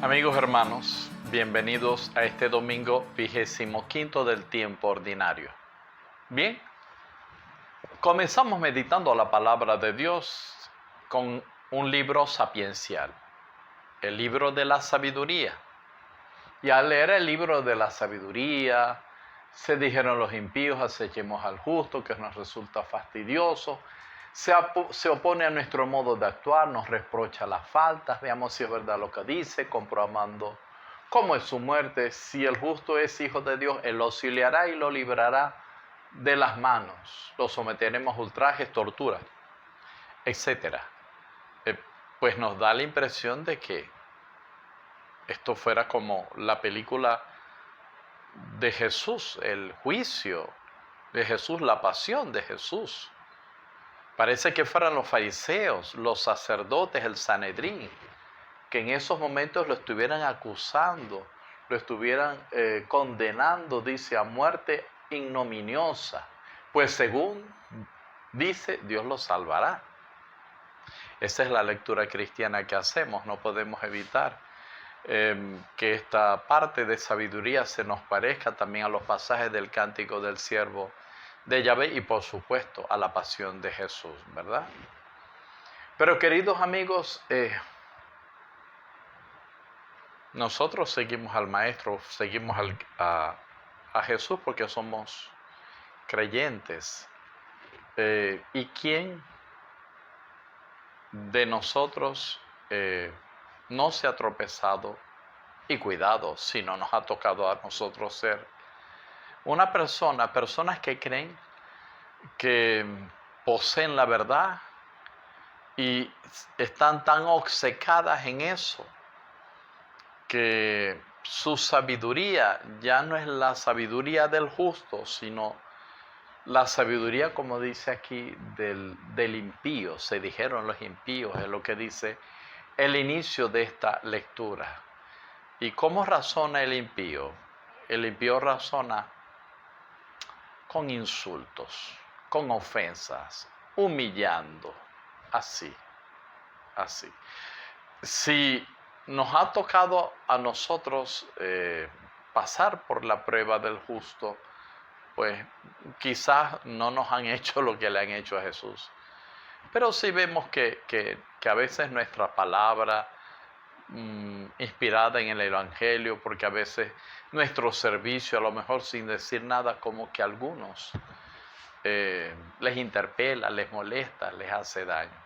Amigos hermanos, bienvenidos a este domingo 25 del tiempo ordinario. Bien, comenzamos meditando la palabra de Dios con un libro sapiencial, el libro de la sabiduría. Y al leer el libro de la sabiduría, se dijeron los impíos, acechemos al justo, que nos resulta fastidioso. Se opone a nuestro modo de actuar, nos reprocha las faltas, veamos si es verdad lo que dice, comprobando cómo es su muerte. Si el justo es hijo de Dios, Él lo auxiliará y lo librará de las manos. Lo someteremos a ultrajes, torturas, etc. Pues nos da la impresión de que esto fuera como la película de Jesús, el juicio de Jesús, la pasión de Jesús. Parece que fueran los fariseos, los sacerdotes, el Sanedrín, que en esos momentos lo estuvieran acusando, lo estuvieran condenando, dice, a muerte ignominiosa. Pues según dice, Dios lo salvará. Esa es la lectura cristiana que hacemos, no podemos evitar que esta parte de sabiduría se nos parezca también a los pasajes del Cántico del Siervo de Yahvé y por supuesto a la pasión de Jesús, ¿verdad? Pero queridos amigos, nosotros seguimos al Maestro, seguimos a Jesús porque somos creyentes. ¿Y quién de nosotros no se ha tropezado? Y cuidado, si no nos ha tocado a nosotros ser personas que creen que poseen la verdad y están tan obcecadas en eso que su sabiduría ya no es la sabiduría del justo, sino la sabiduría, como dice aquí, del impío. Se dijeron los impíos, es lo que dice el inicio de esta lectura. ¿Y cómo razona el impío? El impío razona con insultos, con ofensas, humillando, así. Si nos ha tocado a nosotros pasar por la prueba del justo, pues quizás no nos han hecho lo que le han hecho a Jesús. Pero sí vemos que a veces nuestra palabra inspirada en el Evangelio, porque a veces nuestro servicio, a lo mejor sin decir nada, como que a algunos les interpela, les molesta, les hace daño.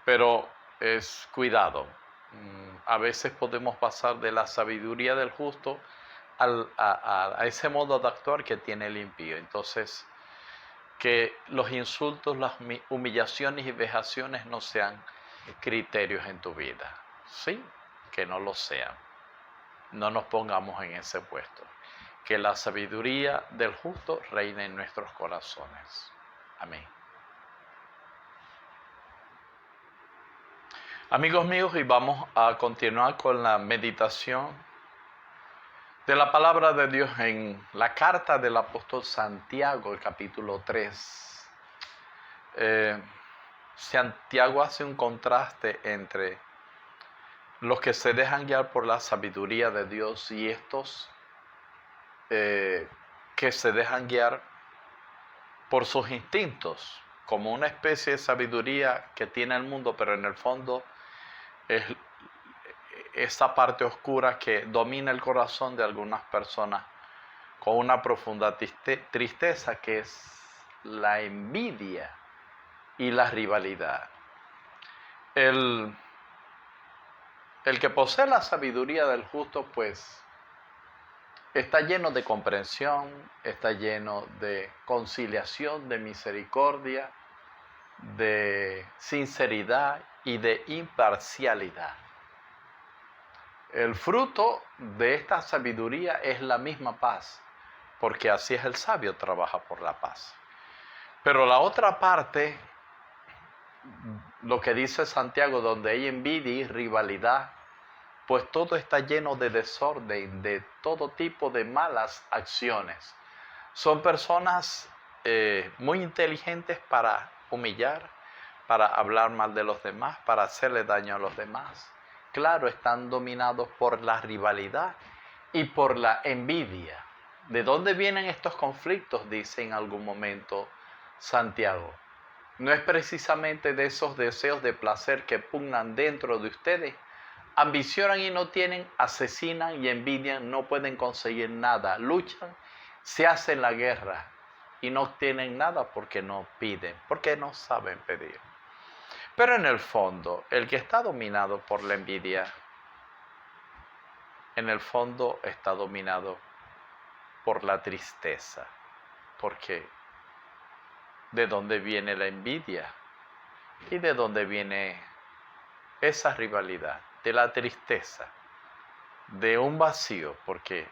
Pero es cuidado. A veces podemos pasar de la sabiduría del justo a ese modo de actuar que tiene el impío. Entonces, que los insultos, las humillaciones y vejaciones no sean criterios en tu vida. Sí, que no lo sean. No nos pongamos en ese puesto. Que la sabiduría del justo reine en nuestros corazones. Amén. Amigos míos, y vamos a continuar con la meditación de la palabra de Dios en la carta del apóstol Santiago, el capítulo 3. Santiago hace un contraste entre los que se dejan guiar por la sabiduría de Dios y estos que se dejan guiar por sus instintos, como una especie de sabiduría que tiene el mundo, pero en el fondo es esa parte oscura que domina el corazón de algunas personas con una profunda tristeza, que es la envidia y la rivalidad. El que posee la sabiduría del justo, pues, está lleno de comprensión, está lleno de conciliación, de misericordia, de sinceridad y de imparcialidad. El fruto de esta sabiduría es la misma paz, porque así es el sabio, trabaja por la paz. Pero la otra parte, lo que dice Santiago, donde hay envidia y rivalidad, pues todo está lleno de desorden, de todo tipo de malas acciones. Son personas muy inteligentes para humillar, para hablar mal de los demás, para hacerle daño a los demás. claro, están dominados por la rivalidad y por la envidia. ¿De dónde vienen estos conflictos?, dice en algún momento Santiago. ¿No es precisamente de esos deseos de placer que pugnan dentro de ustedes? Ambicionan y no tienen, asesinan y envidian, no pueden conseguir nada, luchan, se hacen la guerra y no obtienen nada porque no piden, porque no saben pedir. Pero en el fondo, el que está dominado por la envidia, en el fondo está dominado por la tristeza. Porque ¿de dónde viene la envidia? ¿Y de dónde viene esa rivalidad? De la tristeza, de un vacío, porque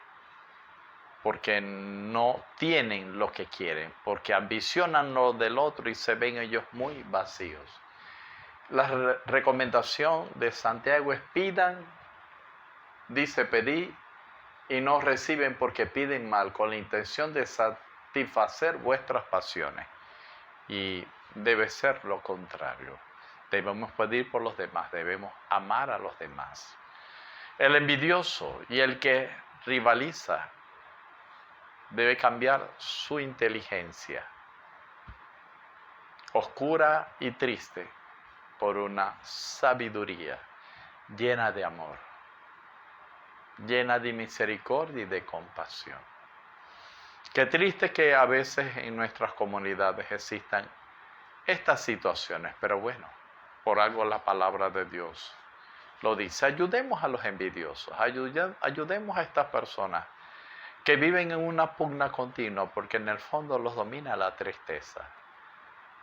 no tienen lo que quieren, porque ambicionan lo del otro y se ven ellos muy vacíos. La recomendación de Santiago es: pidan, dice pedir, y no reciben porque piden mal, con la intención de satisfacer vuestras pasiones. Y debe ser lo contrario. Debemos pedir por los demás, debemos amar a los demás. El envidioso y el que rivaliza debe cambiar su inteligencia oscura y triste por una sabiduría llena de amor, llena de misericordia y de compasión. Qué triste que a veces en nuestras comunidades existan estas situaciones, pero bueno, por algo la palabra de Dios lo dice. Ayudemos a los envidiosos, ayudemos a estas personas que viven en una pugna continua, porque en el fondo los domina la tristeza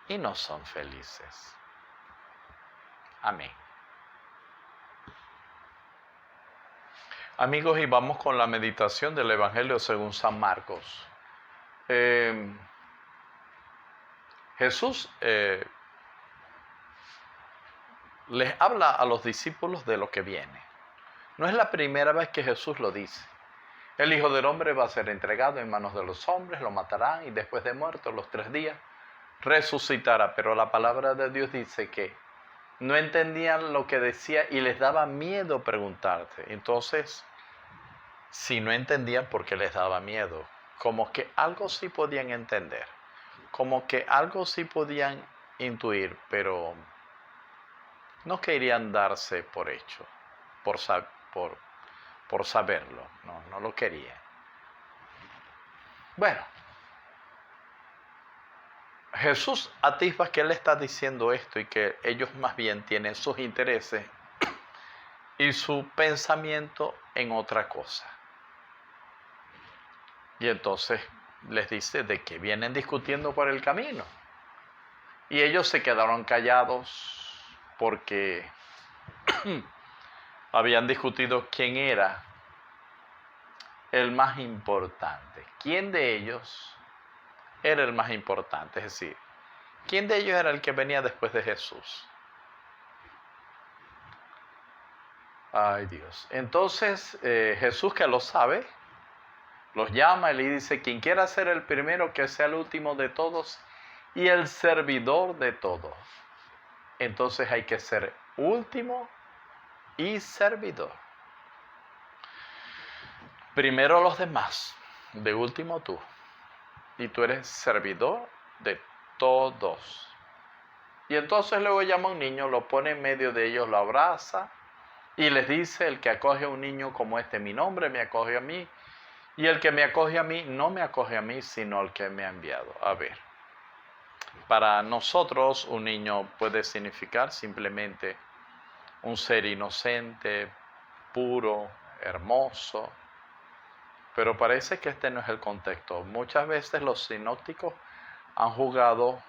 y no son felices. Amén. Amigos, y vamos con la meditación del Evangelio según San Marcos. Jesús les habla a los discípulos de lo que viene. No es la primera vez que Jesús lo dice. El Hijo del Hombre va a ser entregado en manos de los hombres, lo matarán y después de muerto, los 3 días, resucitará. Pero la palabra de Dios dice que no entendían lo que decía y les daba miedo preguntarte. Entonces, si no entendían, ¿por qué les daba miedo? Como que algo sí podían entender, como que algo sí podían intuir, pero no querían darse por hecho, por saberlo, no lo querían. Bueno, Jesús atisba que Él está diciendo esto y que ellos más bien tienen sus intereses y su pensamiento en otra cosa. Y entonces les dice de que vienen discutiendo por el camino. Y ellos se quedaron callados porque habían discutido quién era el más importante. ¿Quién de ellos era el más importante? Es decir, ¿quién de ellos era el que venía después de Jesús? Ay, Dios. Entonces Jesús, que lo sabe, los llama y le dice: quien quiera ser el primero, que sea el último de todos y el servidor de todos. Entonces hay que ser último y servidor. Primero los demás, de último tú. Y tú eres servidor de todos. Y entonces luego llama a un niño, lo pone en medio de ellos, lo abraza y les dice: el que acoge a un niño como este, mi nombre, me acoge a mí. Y el que me acoge a mí, no me acoge a mí, sino al que me ha enviado. A ver, para nosotros un niño puede significar simplemente un ser inocente, puro, hermoso. Pero parece que este no es el contexto. Muchas veces los sinópticos han jugado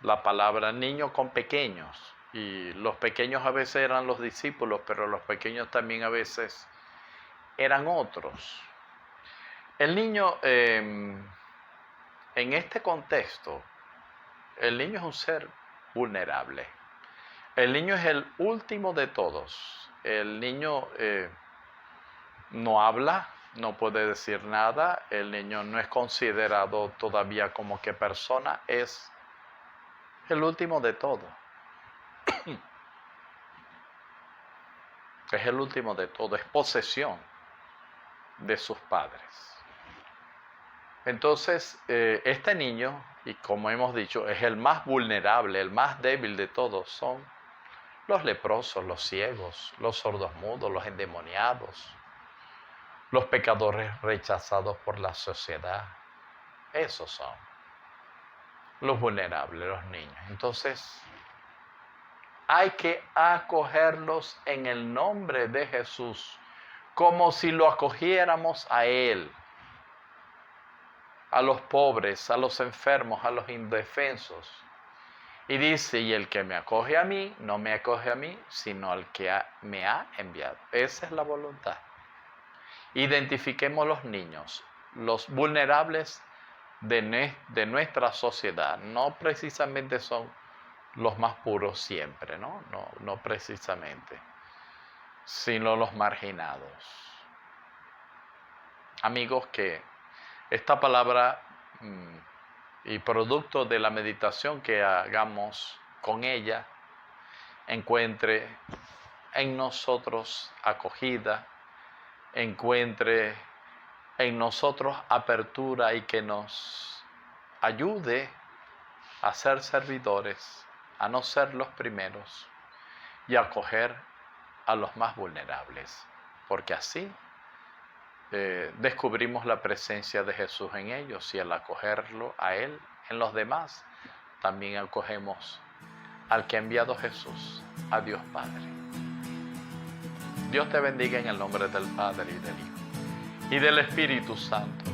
la palabra niño con pequeños. Y los pequeños a veces eran los discípulos, pero los pequeños también a veces eran otros. El niño, en este contexto, el niño es un ser vulnerable. El niño es el último de todos. El niño no habla, no puede decir nada. El niño no es considerado todavía como que persona, es el último de todo. Es el último de todo, es posesión de sus padres. Entonces, este niño, y como hemos dicho, es el más vulnerable, el más débil de todos, son los leprosos, los ciegos, los sordomudos, los endemoniados, los pecadores rechazados por la sociedad. Esos son los vulnerables, los niños. Entonces, hay que acogerlos en el nombre de Jesús, como si lo acogiéramos a Él, a los pobres, a los enfermos, a los indefensos. Y dice, y el que me acoge a mí, no me acoge a mí, sino al que me ha enviado. Esa es la voluntad. Identifiquemos los niños, los vulnerables de nuestra sociedad. No precisamente son los más puros siempre, no precisamente, sino los marginados. Amigos, que esta palabra y producto de la meditación que hagamos con ella, encuentre en nosotros acogida, encuentre en nosotros apertura y que nos ayude a ser servidores, a no ser los primeros y a acoger a los más vulnerables, porque así descubrimos la presencia de Jesús en ellos, y al acogerlo a Él en los demás, también acogemos al que ha enviado Jesús, a Dios Padre. Dios te bendiga en el nombre del Padre y del Hijo y del Espíritu Santo.